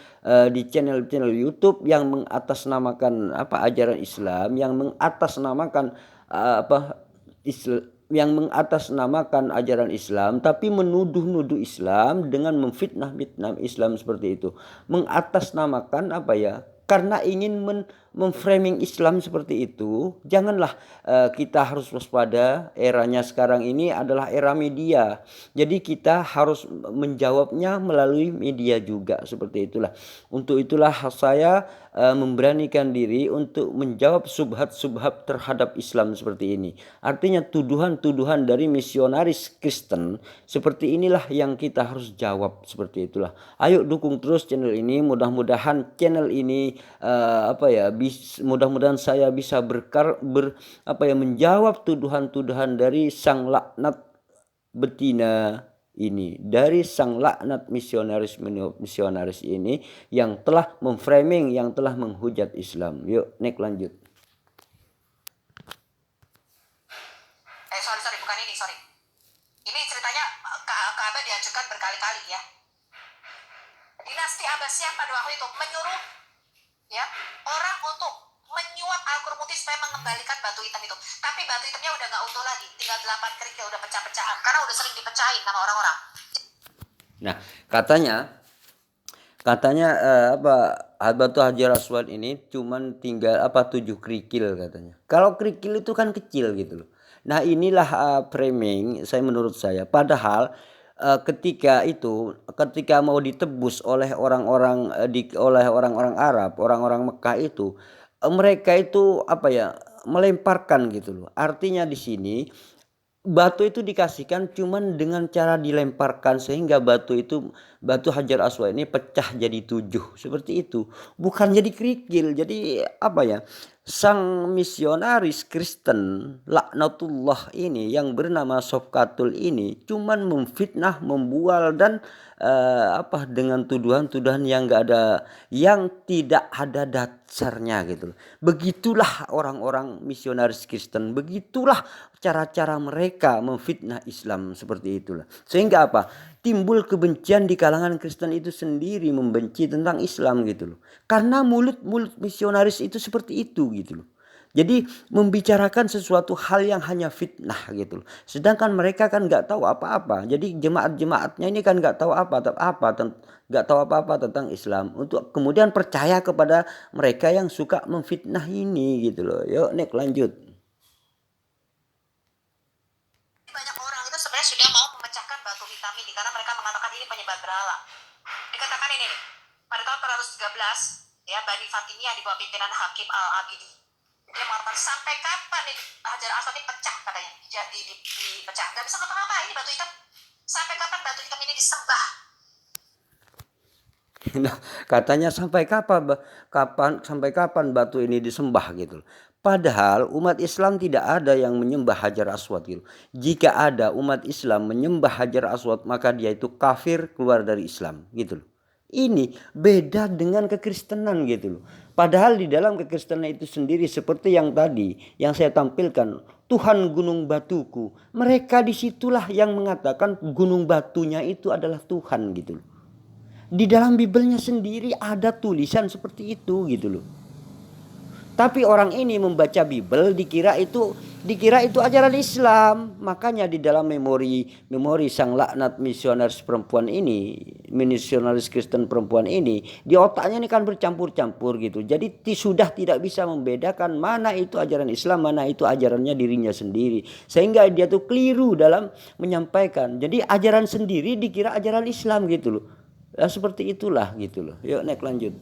di channel-channel YouTube yang mengatasnamakan ajaran Islam, yang mengatasnamakan yang mengatasnamakan ajaran Islam tapi menuduh-nuduh Islam dengan memfitnah Islam seperti itu. Mengatasnamakan karena ingin memframing Islam seperti itu. Janganlah kita harus waspada. Eranya sekarang ini adalah era media. Jadi kita harus menjawabnya melalui media juga, seperti itulah. Untuk itulah saya memberanikan diri untuk menjawab subhat-subhat terhadap Islam seperti ini. Artinya tuduhan-tuduhan dari misionaris Kristen seperti inilah yang kita harus jawab, seperti itulah. Ayo dukung terus channel ini. Mudah-mudahan channel ini mudah-mudahan saya bisa menjawab tuduhan-tuduhan dari sang laknat betina ini, dari sang laknat misionaris ini yang telah memframing, yang telah menghujat Islam. Yuk next lanjut. Sorry, bukan ini, sorry. Ini ceritanya Ka'bah dihancurkan berkali-kali ya. Dinasti Abbasiyah pada waktu itu menyuruh orang untuk menyuap Al-Qurmuti supaya mengembalikan batu hitam itu. Tapi batu hitamnya udah gak utuh lagi, tinggal 8 kerikil, udah pecah-pecahan karena udah sering dipecahin sama orang-orang. Nah, katanya batu Hajar Aswad ini cuman tinggal 7 kerikil katanya. Kalau kerikil itu kan kecil gitu loh. Nah, inilah framing menurut saya. Padahal ketika mau ditebus oleh orang-orang Arab, orang-orang Mekah itu, mereka itu melemparkan gitu loh. Artinya di sini batu itu dikasihkan cuman dengan cara dilemparkan, sehingga batu itu batu Hajar Aswad ini pecah jadi 7 seperti itu, bukan jadi kerikil. Jadi apa ya, sang misionaris Kristen laknatullah ini yang bernama Sofkatul ini cuman memfitnah, membual dan dengan tuduhan-tuduhan yang enggak ada, yang tidak ada dasarnya gitu. Begitulah orang-orang misionaris Kristen, begitulah cara-cara mereka memfitnah Islam, seperti itulah. Sehingga apa? Timbul kebencian di kalangan Kristen itu sendiri, membenci tentang Islam gitu loh. Karena mulut-mulut misionaris itu seperti itu gitu loh. Jadi membicarakan sesuatu hal yang hanya fitnah gitu loh. Sedangkan mereka kan nggak tahu apa-apa. Jadi jemaat-jemaatnya ini kan nggak tahu nggak tahu apa-apa tentang Islam. Untuk kemudian percaya kepada mereka yang suka memfitnah ini gitu loh. Yuk Nek lanjut. Banyak orang itu sebenarnya sudah mau memecahkan batu hitam ini karena mereka mengatakan ini penyebar berhala. Dikatakan ini nih, pada tahun 413 ya, Bani Fatimiyah di bawah pimpinan Hakim Al-Abidi, dia mengatakan sampai kapan nih Hajar Aswad ini pecah, katanya dipecah, nggak bisa ngapa-ngapain ini batu hitam, sampai kapan batu hitam ini disembah. Nah, katanya sampai kapan batu ini disembah gitu. Padahal umat Islam tidak ada yang menyembah Hajar Aswad gitu. Jika ada umat Islam menyembah Hajar Aswad, maka dia itu kafir, keluar dari Islam gitu loh. Ini beda dengan kekristenan gitu loh. Padahal di dalam kekristenan itu sendiri seperti yang tadi yang saya tampilkan, Tuhan gunung batuku. Mereka disitulah yang mengatakan gunung batunya itu adalah Tuhan gitu loh. Di dalam Bibelnya sendiri ada tulisan seperti itu gitu loh. Tapi orang ini membaca Bibel dikira itu ajaran Islam. Makanya di dalam memori sang laknat misionaris perempuan ini, misionaris Kristen perempuan ini, di otaknya ini kan bercampur-campur gitu. Jadi sudah tidak bisa membedakan mana itu ajaran Islam, mana itu ajarannya dirinya sendiri. Sehingga dia tuh keliru dalam menyampaikan. Jadi ajaran sendiri dikira ajaran Islam gitu loh. Ya, seperti itulah gitu loh. Yuk Nek lanjut.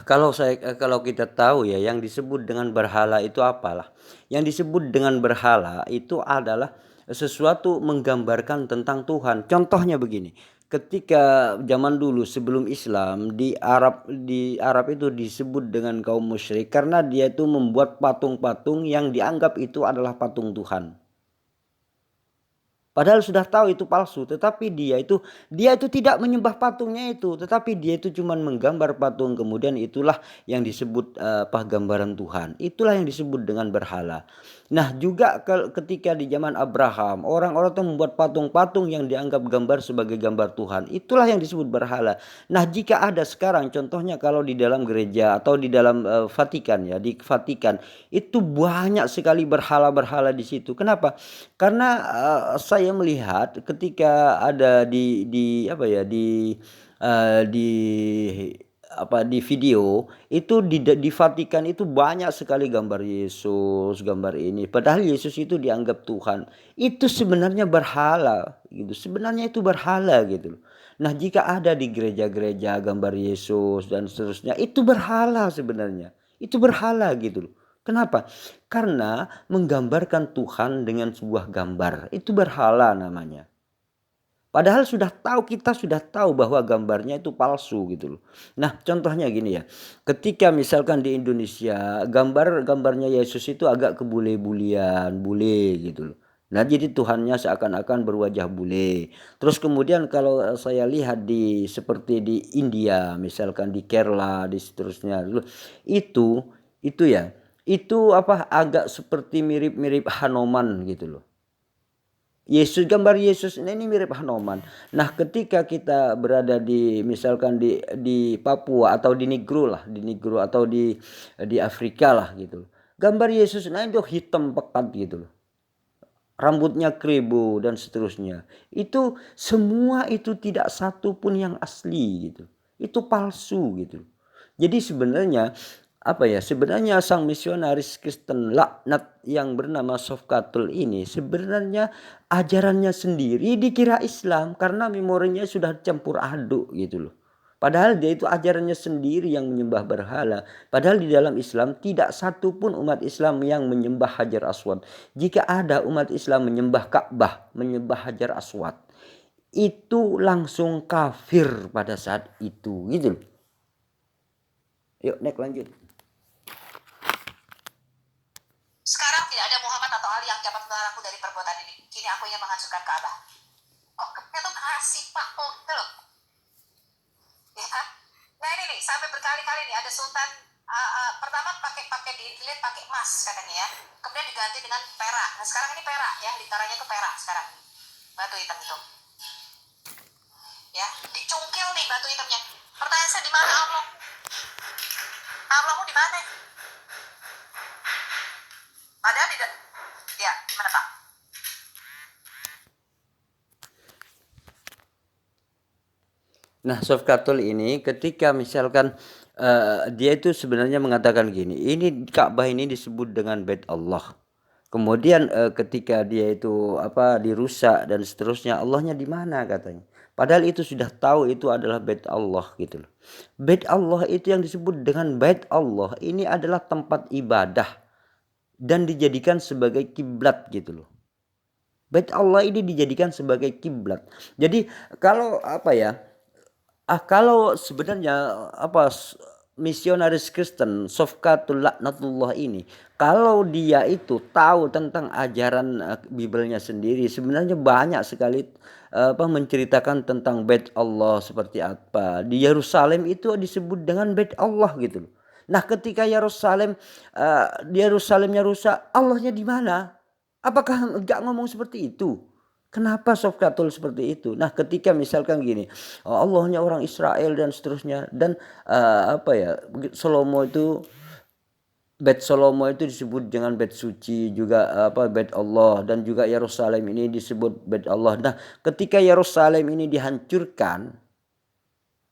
Kalau kita tahu ya, yang disebut dengan berhala itu apalah? Yang disebut dengan berhala itu adalah sesuatu menggambarkan tentang Tuhan. Contohnya begini, ketika zaman dulu sebelum Islam di Arab itu disebut dengan kaum musyrik karena dia itu membuat patung-patung yang dianggap itu adalah patung Tuhan. Padahal sudah tahu itu palsu, tetapi dia itu tidak menyembah patungnya itu, tetapi dia itu cuma menggambar patung, kemudian itulah yang disebut gambaran Tuhan. Itulah yang disebut dengan berhala. Nah, juga ketika di zaman Abraham, orang-orang itu membuat patung-patung yang dianggap gambar sebagai gambar Tuhan. Itulah yang disebut berhala. Nah, jika ada sekarang contohnya kalau di dalam gereja atau di dalam Vatikan ya, di Vatikan itu banyak sekali berhala-berhala di situ. Kenapa? Karena saya melihat ketika ada di video itu di Vatikan itu banyak sekali gambar Yesus, gambar ini. Padahal Yesus itu dianggap Tuhan. Itu sebenarnya berhala gitu. Sebenarnya itu berhala gitu loh. Nah, jika ada di gereja-gereja gambar Yesus dan seterusnya, itu berhala sebenarnya. Itu berhala gitu loh. Kenapa? Karena menggambarkan Tuhan dengan sebuah gambar. Itu berhala namanya. Padahal kita sudah tahu bahwa gambarnya itu palsu gitu loh. Nah, contohnya gini ya. Ketika misalkan di Indonesia gambarnya Yesus itu agak kebule-bulian, bule gitu loh. Nah, jadi Tuhannya seakan-akan berwajah bule. Terus kemudian kalau saya lihat seperti di India, misalkan di Kerala, di seterusnya itu ya. Itu agak seperti mirip-mirip Hanoman gitu loh. Gambar Yesus ini mirip Hanoman. Nah, ketika kita berada misalkan di Papua atau di Negro atau di Afrika lah gitu. Gambar Yesus itu hitam pekat gitu loh. Rambutnya keribu dan seterusnya. Itu semua itu tidak satu pun yang asli gitu. Itu palsu gitu. Jadi sebenarnya sebenarnya sang misionaris Kristen laknat yang bernama Sofkatul ini sebenarnya ajarannya sendiri dikira Islam karena memorinya sudah campur aduk gitu loh. Padahal dia itu ajarannya sendiri yang menyembah berhala. Padahal di dalam Islam tidak satu pun umat Islam yang menyembah Hajar Aswad. Jika ada umat Islam menyembah Ka'bah, menyembah Hajar Aswad, itu langsung kafir pada saat itu gitu loh. Yuk next lanjut. Sekarang tidak ada Muhammad atau Ali yang dapat melarangku dari perbuatan ini. Kini aku ingin menghancurkan Ka'bah. Oh, itu kasih Pak gitu loh. Ya. Nah ini nih sampai berkali-kali nih ada sultan pertama pakai dilihat pakai emas katanya ya. Kemudian diganti dengan perak. Nah sekarang ini perak ya, literanya itu perak sekarang. Batu hitam itu. Ya, dicungkil nih batu hitamnya. Pertanyaan saya di mana Allah? Allahmu di mana? Padahal tidak. Ya, gimana Pak? Nah, Sofkatul ini ketika misalkan dia itu sebenarnya mengatakan gini, ini Ka'bah ini disebut dengan Bait Allah. Kemudian ketika dia itu dirusak dan seterusnya, Allahnya di mana katanya. Padahal itu sudah tahu itu adalah Bait Allah gitu loh. Bait Allah itu yang disebut dengan Bait Allah ini adalah tempat ibadah dan dijadikan sebagai kiblat gitu loh. Bait Allah ini dijadikan sebagai kiblat. Jadi kalau kalau sebenarnya misionaris Kristen Sofkatul Laknatullah ini, kalau dia itu tahu tentang ajaran Bibelnya sendiri, sebenarnya banyak sekali menceritakan tentang Bait Allah seperti apa. Di Yerusalem itu disebut dengan Bait Allah gitu loh. Nah, ketika Yerusalemnya rusak, Allahnya di mana? Apakah enggak ngomong seperti itu? Kenapa Sofkatul seperti itu? Nah, ketika misalkan gini, Allahnya orang Israel dan seterusnya, dan Salomo itu Bait Salomo itu disebut dengan Bait suci juga Bait Allah, dan juga Yerusalem ini disebut Bait Allah. Nah, ketika Yerusalem ini dihancurkan,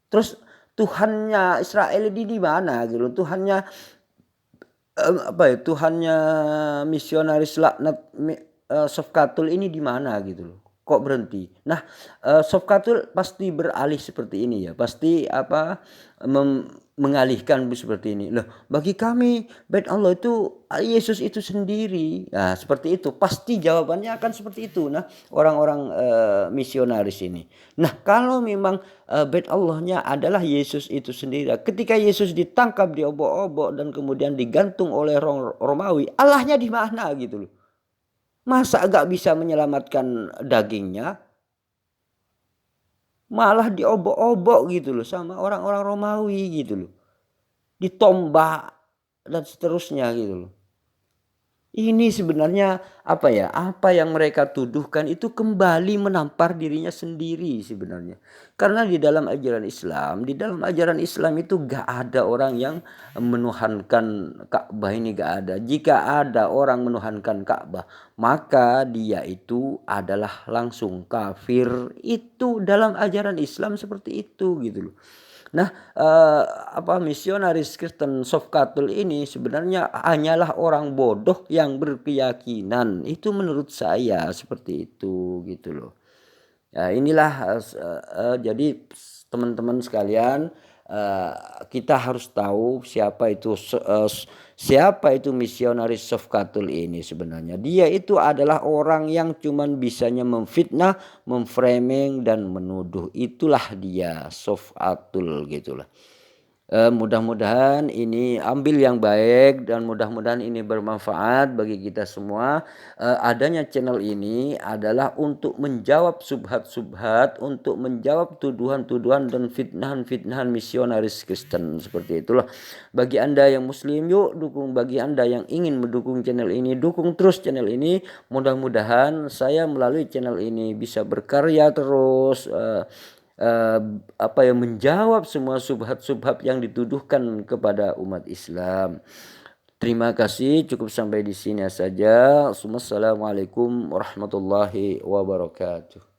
terus Tuhannya Israel ini di mana gitu? Tuhannya misionaris laknat Sofkatul ini di mana gitu loh. Kok berhenti? Nah, Sofkatul pasti beralih seperti ini ya. Pasti mengalihkan seperti ini. Loh, bagi kami Bait Allah itu Yesus itu sendiri. Nah, seperti itu. Pasti jawabannya akan seperti itu. Nah, orang-orang misionaris ini. Nah, kalau memang Bait Allahnya adalah Yesus itu sendiri. Ketika Yesus ditangkap, diobok-obok dan kemudian digantung oleh Romawi, Allahnya di mana gitu loh. Masa gak bisa menyelamatkan dagingnya? Malah diobok-obok gitu loh sama orang-orang Romawi gitu loh. Ditombak dan seterusnya gitu loh. Ini sebenarnya apa yang mereka tuduhkan itu kembali menampar dirinya sendiri sebenarnya. Karena di dalam ajaran Islam itu gak ada orang yang menuhankan Ka'bah ini, gak ada. Jika ada orang menuhankan Ka'bah, maka dia itu adalah langsung kafir. Itu dalam ajaran Islam seperti itu gitu loh. Nah, misionaris Kristen Sofkatul ini sebenarnya hanyalah orang bodoh yang berkeyakinan. Itu menurut saya seperti itu gitu loh. Ya, inilah jadi teman-teman sekalian, kita harus tahu siapa itu misionaris Sofkatul ini sebenarnya. Dia itu adalah orang yang cuman bisanya memfitnah, memframing dan menuduh. Itulah dia Sofkatul gitulah. Mudah-mudahan ini ambil yang baik dan mudah-mudahan ini bermanfaat bagi kita semua. Adanya channel ini adalah untuk menjawab subhat-subhat, untuk menjawab tuduhan-tuduhan dan fitnahan-fitnahan misionaris Kristen, seperti itulah. Bagi Anda yang muslim, yuk dukung. Bagi Anda yang ingin mendukung channel ini, dukung terus channel ini. Mudah-mudahan saya melalui channel ini bisa berkarya terus, menjawab semua subhat-subhat yang dituduhkan kepada umat Islam. Terima kasih, cukup sampai di sini saja. Wassalamualaikum warahmatullahi wabarakatuh.